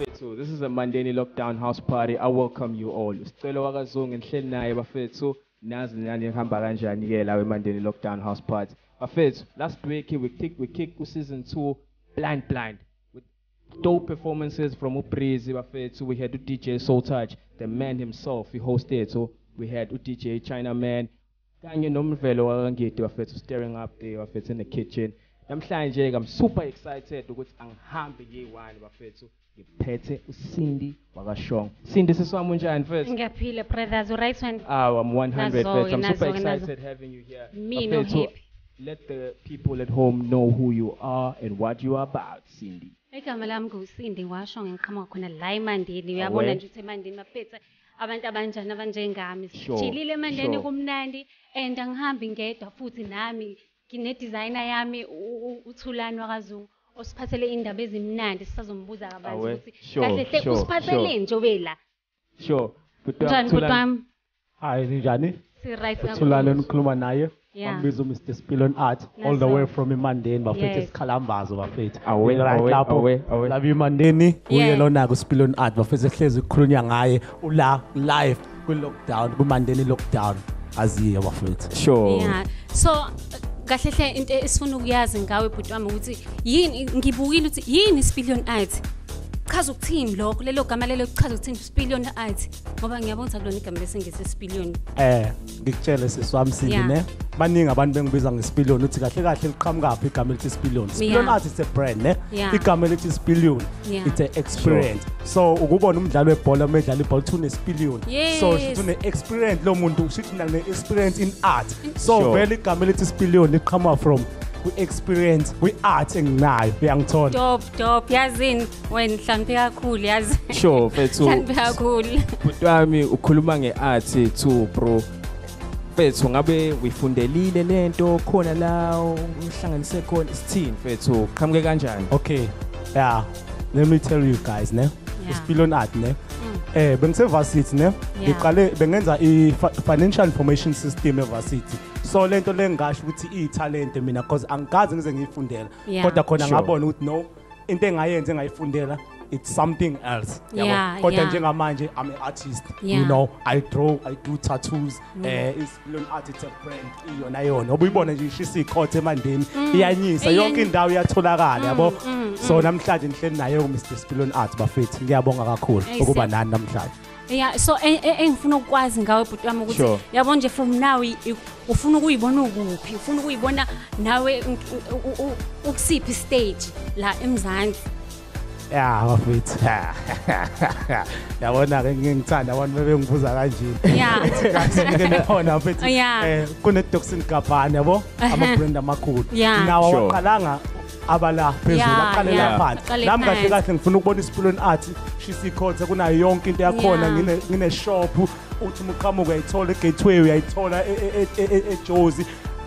bafethu, this is a Mandeni Lockdown House Party. I welcome you all. Sicelo wakazungu ngihleli naye bafethu. Nazi nani ngihamba kanjani ke la Mandeni Lockdown House Party. Bafethu, last week we kick season 2 blind with dope performances from Uprizi bafethu. We had DJ Soul Touch, the man himself. He hosted. So we had DJ China Man. Kanye nomvelo wakangithi bafethu staring up there bafethu in the kitchen. Namhlanje I'm super excited ukuthi angihambe ngiyi-1 bafethu ngiphethe uCindy wakashong. Cindy siswami unjani first? Ngiyaphila brothers, right one? I'm 100 first. I'm super Nazo. excited having you here. Me no Bafethu, happy. let the people at home know who you are and what you are about, Cindy. Igama lami nguCindy washong ngiqhamuka khona la eMandeni. Uyabona nje ukuthi eMandeni baphethe abantu abanjani abanjengami. Sijilile eMandeni kumnandi and angihambi ngedwa futhi nami ngine designer yami uThulani wakazungu osiphathele indaba ezimnandi sisazombuza kabanzi ukuthi kahle hle usiphathele nje obela. Sure. Njani butwami? Hi, njani? Si right Thulani onikhuluma naye. Yeah. Ambizo Mr. Spillon Art all the way from Mandeni bafethu Yes. isikhalambazo bafethu. Away. Love you Mandeni. Uye lona ku Spillon Art bafethu ehlezi ukukhulunywa ngaye ula live ku lockdown ku Mandeni lockdown aziye bafethu. Sure. Yeah. So kahle hle into esifuna ukuyazi ngawe butwami ukuthi yini ngibukile ukuthi yini Spillon Art. Chaza ukuthini lokho lelo gama lelo chaza ukuthini Spillon Art ngoba ngiyabona ukuthi akulona igama lesingisi Spillon. Ngikutshele siswami Cindy ne. Baningi abantu bengibiza ngeSpillon uthi kahle kahle liqhamukapi igama elithi Spillon. Spillon Art is a brand ne. Igama elithi Spillon it's an experience. So ukubona umdlalo webhola medlala ibhola uthune Spillon. So uthune experience lo muntu ushithi nane experience in art. So vele igama elithi Spillon liqhamuka from we-experience we-art enginayo uyangithola. Dope yazini wena hlambe kakhulu yazi. Sure fethu. Hlambe kakhulu. Butwami ukhuluma nge-art too bro. Fethu ngabe uyifundelile lento khona la uhlanganise khona isithini fethu qhamuke kanjani? Okay. Yeah. Let me tell you guys ne. Spillon Art ne. Bengisevasithi ne. Ngiqale bengenza i-financial information system eVarsity. So lento lengasho ukuthi italent mina because angikaze ngize ngiyifundela. Kodwa khona ngabona ukuthi no into engayenza engayifundela it's something else. Kodwa njengamanje I'm an artist. You know, I draw, I do tattoos. Spillon Art it's a brand iyona. Ubuyibona nje ishisa ikhothe eMandeni iyanyisa yonke indawo iyatholakala yabo. So namhlanje nihleli naye uMr Spillon Art bafethu ngiyabonga kakhulu ukuba nani namhlanje. Yeah, so engifuna ukwazi ngawe butwami ukuthi yabona nje from now ufuna ukuyibona ukuphi, ufuna ukuyibona nawe ukusiphi stage la eMzansi. Yeah, bafethu. Yabona ke ngingithanda abantu bebengibuza kanje. Yeah. Ngiyabona bafethu. Kune Doxin Gabana yabo ama brand amakhulu. Nawo waqalanga abala phezulu aqalela phansi nami kahle kahle ngifuna ukubona iSpillon Art shisa ikhotha kunayo yonke into yakhona ngine shop uthi umqhamuka uyayithola eGateway uyayithola eJozi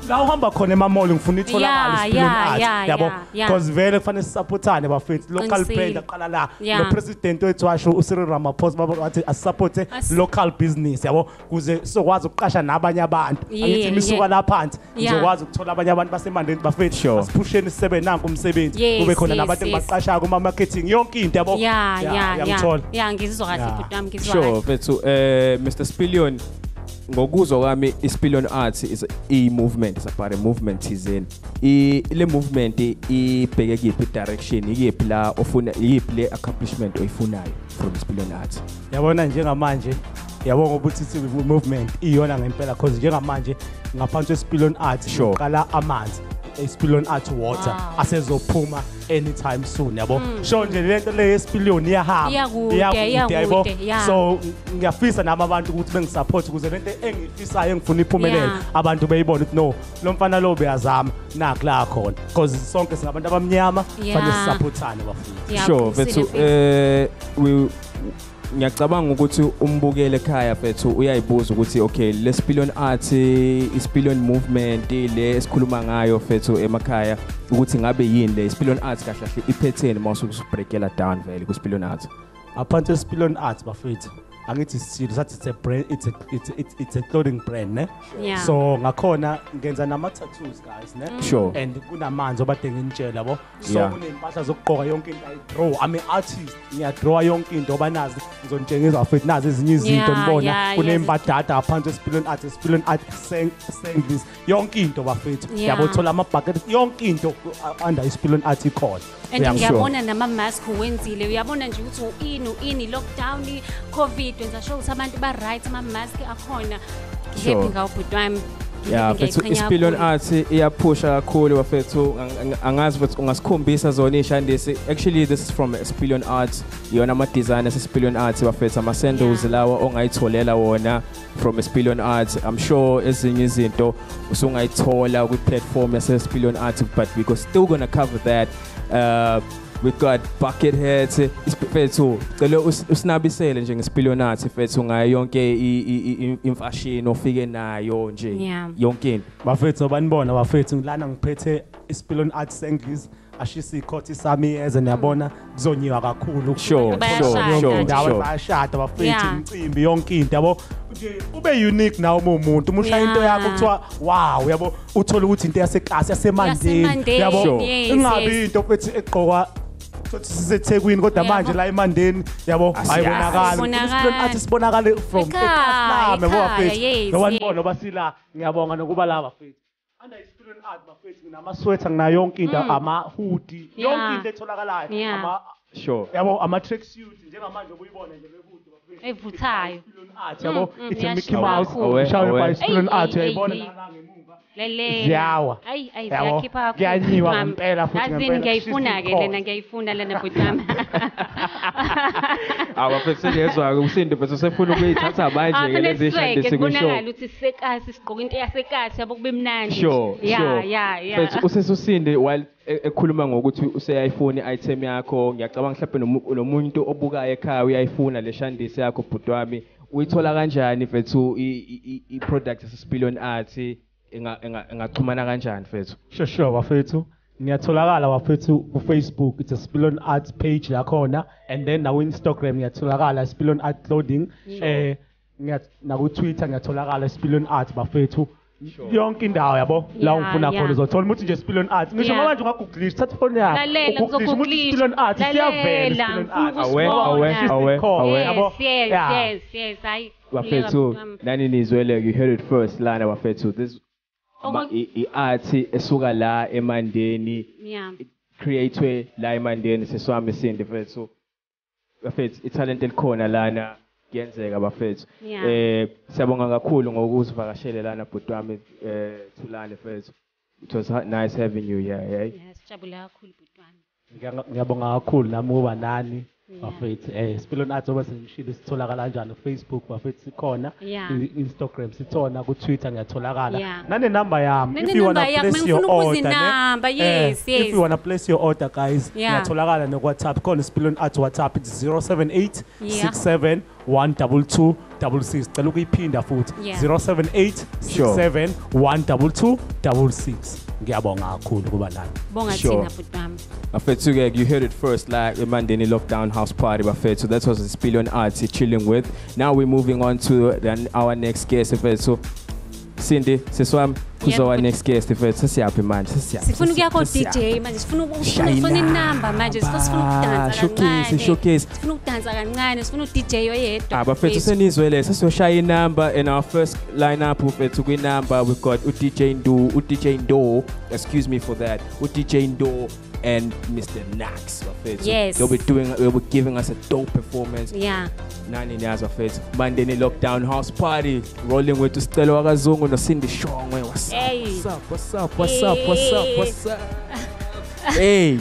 la uhamba khona emamall ngifuna itholakala iSpillon Art yabo because vele kufanele sisupportane bafethu local brand aqala la no president wethu washo uCyril Ramaphosa baba wathi asupporte local business yabo kuze sizokwazi ukuqasha nabanye abantu angithi misuka la phansi sizokwazi ukuthola abanye abantu baseMandeni bafethu asiphusheni isebe nanku umsebenzi kube khona nabantu engibaqasha kuma marketing yonke into yabo yeah ngizizwa kahle butwami ngizizwa sure fethu Mr Spillon ngokuzwa kwami iSpillon Art is a movement, it's about a movement thizeni. Le movement ibheke kiphi direction, ikephi la ofuna yiphi le accomplishment oyifunayo from iSpillon Art. Yabona njengamanje yabona ukuthi movement iyona ngempela because njengamanje ngaphansi kweSpillon Art uqala amanzi iSpillon Art water asezophuma anytime soon yabo show nje lento le yeSpillon iyahamba yabo so ngiyafisa nami abantu ukuthi bengisupport ukuze lento engifisayo engifuna iphumelele abantu beyibona ukuthi no lo mfana lo beyazama nakla khona because sonke singabantu abamnyama fanele sisupportane bafuna sure fethu ngiyacabanga ukuthi umbukele ekhaya fethu uyayibuza ukuthi okay le Spillon Art iSpillon movement le esikhuluma ngayo fethu emakhaya ukuthi ngabe yini le Spillon Art kahle kahle iphetheni mase usubreakela down vele kuSpillon Art. aphansi esipilon arts bafethu angithi sithile sathi it's a brand, it's a clothing brand ne Yeah. so ngakhona ngenza nama tattoos guys ne Sure. and kunamanzi obade nginitshela yabo so Yeah. kunempahla zokugqoka yonke into I draw I'm an artist ngiyadraw yonke into obanazi ngizonitshengisa bafethu nazi ezinye izinto Yeah, nibona yeah, kunembadada aphansi esipilon arts senglis yonke into bafethu Yeah. yabo thola ama bucket yonke into under isipilon arts ikhona And Uyangishilo? ngiyabona nama mask wenzile uyabona nje ukuthi ini lockdown covid wenza sure ukuthi abantu ba right ama mask akhona Sure. happy ngawo bhuti wami Yeah, bafethu iSpilon Arts iyapusha kakhulu bafethu angazi ukuthi ungasikhombisa zona ishandisi. Actually this is from Spillion Arts. Yona ama designers eSpillion Arts bafethu ama sandals lawa ongayitholela wona from Spillion Arts. I'm sure ezinye izinto usungayithola ku platform yase Spillion Arts, but we still gonna cover that. We got bucket heads ifethu cela usinabisele nje ngeSpillion Arts ifethu ngayo yonke imfashion ofike nayo nje Yeah. yonke into. bafethu banibona bafethu ngilana ngiphethe iSpillion Arts English ashisa ikhothi sami eze niyabona kuzonyiwa kakhulu Sure, Bayashada ndawo nje. bayashada bafethu Yeah. imicimbi yonke into yabo nje ube unique nawo umuntu umusha into Yeah. yakho kuthiwa wow yabo uthola ukuthi into yaseklasi yasemandeni Yasemandeni, yabo Sure. yes, ingabi yes. into futhi eqokwa sothi siseThekwini kodwa Yabo. manje la emandeni yabo ayibonakala Asibonakali. iSpillion Arts sibonakale from Ekhaya, ekhaya bafethu yes, ngoba yes. nibona basila ngiyabonga nokuba la bafethu under iSpillion Arts bafethu nginamasweater ngina yonke into ama hoodie Yeah. yonke into etholakalayo Yeah. ama Sure. yabo ama track suit njengamanje ubuyibona nje bebude bafethu Evuthayo. iSpillion Arts yabo it's a Mickey iyashisa Mouse kakhulu. ishawe by Aware. iSpillion Ey, Arts ey, uyayibona ey, ey. la ngemuva Lelela. Ziyawa. Ayi Yabo, ziyakhipha kakhulu. kuyanyiwa Mama. ngempela futhi Yazini ngempela. ngiyayifuna She's ke the lena cause. ngiyayifuna lena bhuti wami. Bafethu sengezwa usindi bese sefuna ukuyithatha manje ke lezi ishandisi ku show. Kubonakala ukuthi sekasi sigqoka into yasekasi yabo kube mnandi. Sure, Yeah, sure. yeah. Bafethu usesusindi while ekhuluma ngokuthi useyayifuna item yakho ngiyacabanga mhlawumbe nomuntu obukayo ekhaya uyayifuna le shandisi yakho bhuti wami uyithola kanjani mfethu I product yaseSpillion Arts engaxhumana kanjani mfethu? Sure bafethu ngiyatholakala bafethu ku Facebook it's a Spillion Arts page lakhona and then naku Instagram ngiyatholakala Spillion Art Clothing naku Twitter ngiyatholakala Spillion Arts bafethu yonke indawo yabo la Yeah, ungifuna yeah. khona uzothola ukuthi nje Spillion Arts ngisho Yeah. manje ungagoogle thatha phone yakho Lalela ugoogle ukuthi ngizoguglisha. Spillion Arts siyavela Lalela, Spillion ngifuna Arts ukusibona. yabo Yes, Yeah. yes. Hayi. Bafethu nani nizwele you heard it first lana bafethu this Oku- I-art esuka la emandeni Yeah. createwe la emandeni seswami sindi bafethu italent elikhona lana kuyenzeka bafethu Yeah. siyabonga kakhulu ngokuzivakashele lana bhuti wami Thulane bafethu it was nice having you here yeah Yes, jabula kakhulu bhuti wami. ngiyabonga kakhulu nami uba nani bafethu Spillion Arts oba sengishilo sitholakala kanjani Facebook bafethu sikhona Yeah. Instagram sithona ku Twitter ngiyatholakala Yeah. nane number yami if you Nane wanna number yakho, place your ngifuna ukuza order inamba, yes, if yes. you wanna place your order guys Yeah. ngiyatholakala no WhatsApp khona Spillion Arts WhatsApp it's 078 Yeah. 67 122 66 cela ukuyiphinda futhi Yeah. 078 Sure. 67 122 66 ngiyabonga kakhulu kuba nani Bonga Sure. thina bhuti wami. bafethu ke you heard it first like emandeni lockdown house party bafethu that was the Spillion Arts chilling with now we're moving on to then our next guest bafethu Cindy seswami kuzowa Yep. next guest bafethu sesiyaphi manje sesiyaphi Sifuna ukuya ko DJ manje sifuna inamba manje sifuna ukudansa kancane. showcase Sifuna ukudansa kancane sifuna uDJ oyedwa. bafethu senizwele sesiyoshaya inamba in our first lineup bafethu kwinamba we've got uDJ Ndo excuse me for that uDJ Ndo and Mr. Nax bafethu Yes. they'll be giving us a dope performance Yeah. nani niyazi bafethu mandeni lockdown house party rolling with uSicelo wakazungu no Cindy Shongwe what's Hey. up hey